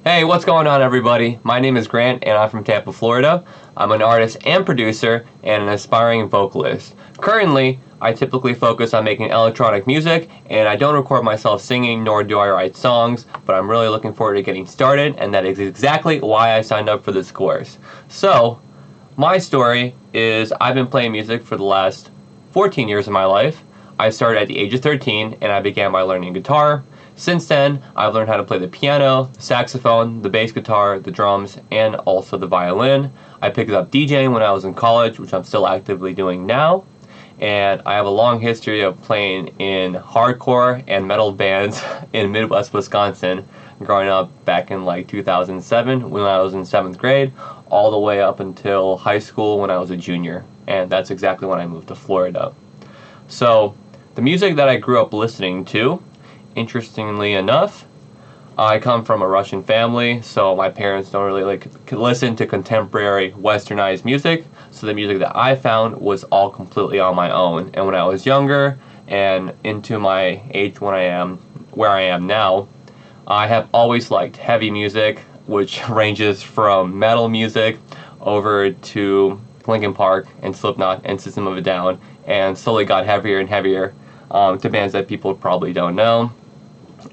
Hey, what's going on, everybody? My name is Grant, and I'm from Tampa, Florida. I'm an artist and producer and an aspiring vocalist. Currently, I typically focus on making electronic music, and I don't record myself singing, nor do I write songs, but I'm really looking forward to getting started, and that is exactly why I signed up for this course. So, my story is I've been playing music for the last 14 years of my life. I started at the age of 13, and I began by learning guitar. Since then, I've learned how to play the piano, the saxophone, the bass guitar, the drums, and also the violin. I picked up DJing when I was in college, which I'm still actively doing now. And I have a long history of playing in hardcore and metal bands in Midwest Wisconsin, growing up back in like 2007 when I was in 7th grade, all the way up until high school when I was a junior. And that's exactly when I moved to Florida. So, the music that I grew up listening to, interestingly enough, I come from a Russian family, so my parents don't really listen to contemporary westernized music, so the music that I found was all completely on my own. And when I was younger and into my age where I am now, I have always liked heavy music, which ranges from metal music over to Linkin Park and Slipknot and System of a Down, and slowly got heavier and heavier to bands that people probably don't know.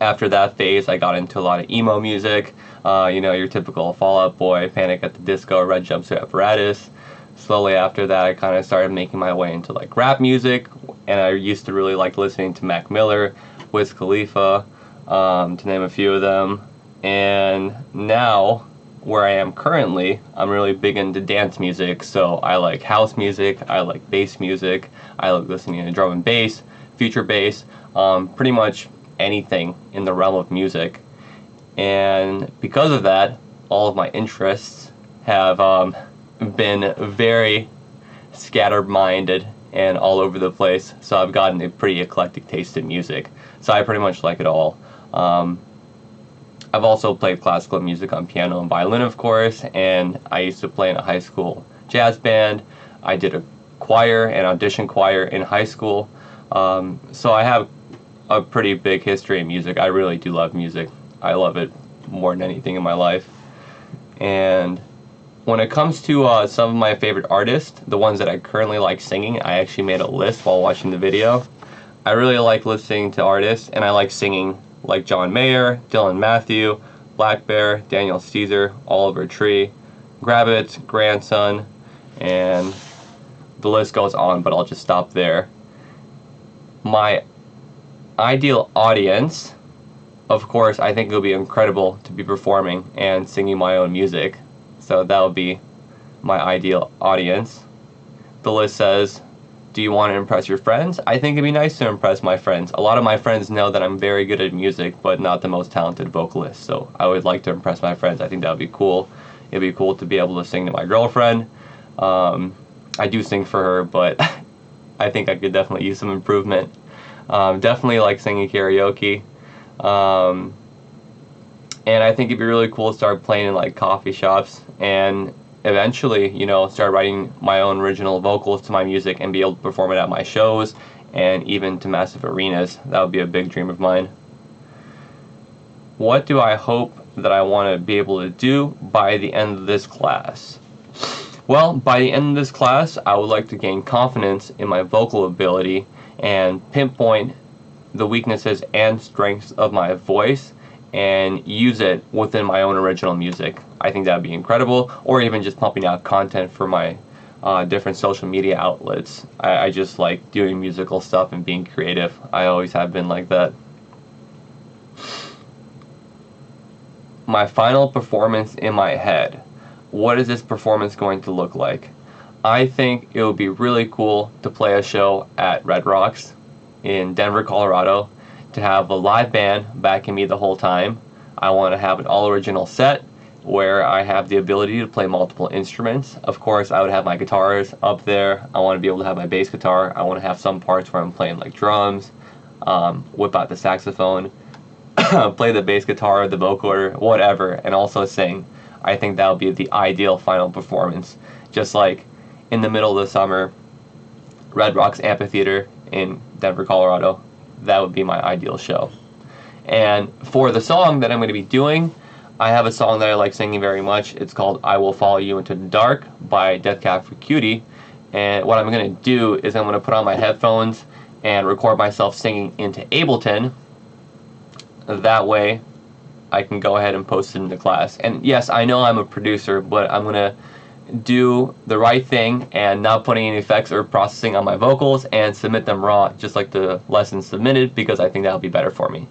After that phase, I got into a lot of emo music, your typical Fall Out Boy, Panic at the Disco, Red Jumpsuit Apparatus. Slowly after that, I kind of started making my way into like rap music, and I used to really like listening to Mac Miller, Wiz Khalifa, to name a few of them. And now, where I am currently, I'm really big into dance music, so I like house music, I like bass music, I like listening to drum and bass, future bass, pretty much anything in the realm of music. And because of that, all of my interests have been very scattered-minded and all over the place, so I've gotten a pretty eclectic taste in music, so I pretty much like it all. I've also played classical music on piano and violin, of course, and I used to play in a high school jazz band. I did a choir and audition choir in high school, so I have a pretty big history in music. I really do love music. I love it more than anything in my life. And when it comes to some of my favorite artists, the ones that I currently like singing, I actually made a list while watching the video. I really like listening to artists, and I like singing like John Mayer, Dylan Matthew, Black Bear, Daniel Caesar, Oliver Tree, Grabbit, Grandson, and the list goes on, but I'll just stop there. My ideal audience, of course, I think it would be incredible to be performing and singing my own music, so that would be my ideal audience. The list says, do you want to impress your friends? I think it'd be nice to impress my friends. A lot of my friends know that I'm very good at music, but not the most talented vocalist, so I would like to impress my friends. I think that would be cool. It'd be cool to be able to sing to my girlfriend. I do sing for her, but I think I could definitely use some improvement. Definitely like singing karaoke. And I think it'd be really cool to start playing in like coffee shops and eventually, start writing my own original vocals to my music and be able to perform it at my shows and even to massive arenas. That would be a big dream of mine. What do I hope that I want to be able to do by the end of this class? Well, by the end of this class, I would like to gain confidence in my vocal ability and pinpoint the weaknesses and strengths of my voice and use it within my own original music. I think that would be incredible, or even just pumping out content for my different social media outlets. I just like doing musical stuff and being creative. I always have been like that. My final performance in my head. What is this performance going to look like? I think it would be really cool to play a show at Red Rocks in Denver, Colorado, to have a live band backing me the whole time. I want to have an all-original set where I have the ability to play multiple instruments. Of course, I would have my guitars up there. I want to be able to have my bass guitar. I want to have some parts where I'm playing like drums, whip out the saxophone, play the bass guitar, the vocoder, whatever, and also sing. I think that would be the ideal final performance. Just like in the middle of the summer, Red Rocks Amphitheater in Denver, Colorado. That would be my ideal show. And for the song that I'm going to be doing, I have a song that I like singing very much. It's called I Will Follow You Into the Dark by Death Cab for Cutie. And what I'm going to do is I'm going to put on my headphones and record myself singing into Ableton. That way I can go ahead and post it into class. And yes, I know I'm a producer, but I'm going to do the right thing and not putting any effects or processing on my vocals and submit them raw just like the lesson submitted, because I think that'll be better for me.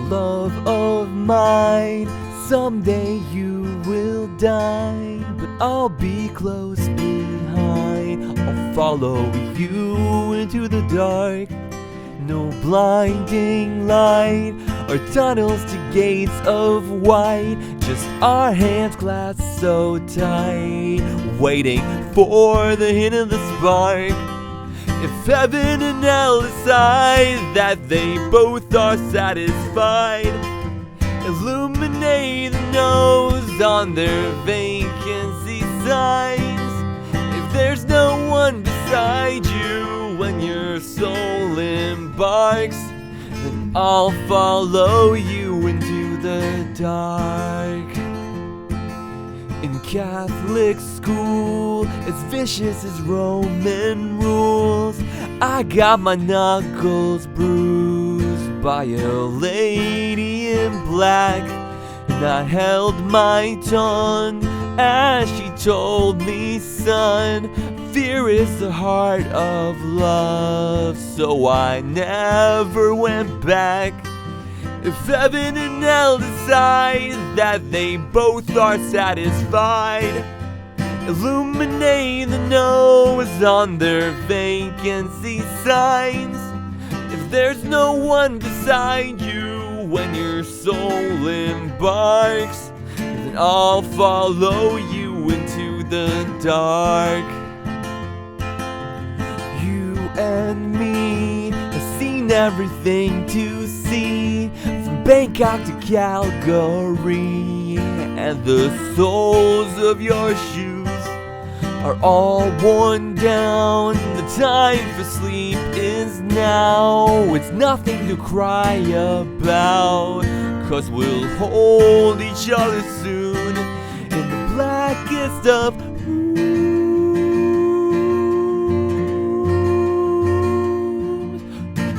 Love of mine, someday you will die, but I'll be close behind. I'll follow you into the dark. No blinding light or tunnels to gates of white, just our hands clasped so tight, waiting for the hint of the spark. If heaven and hell decide that they both are satisfied, illuminate the nose on their vacancy signs. If there's no one beside you when your soul embarks, then I'll follow you into the dark. In Catholic school, as vicious as Roman rules, I got my knuckles bruised by a lady in black, and I held my tongue as she told me, son, fear is the heart of love. So I never went back. If heaven and hell decide that they both are satisfied, illuminate the nose on their vacancy signs. If there's no one beside you when your soul embarks, then I'll follow you into the dark. You and me have seen everything to see, from Bangkok to Calgary, and the soles of your shoes are all worn down. The time for sleep is now. It's nothing to cry about, 'cause we'll hold each other soon in the blackest of rooms.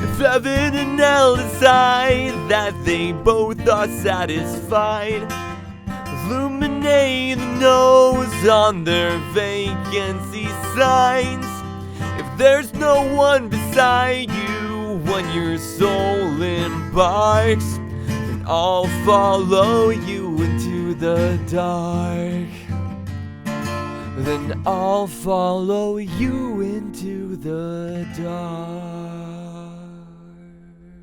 If heaven and hell decide that they both are satisfied, illuminate the nose on their vacancy signs. If there's no one beside you when your soul embarks, then I'll follow you into the dark. Then I'll follow you into the dark.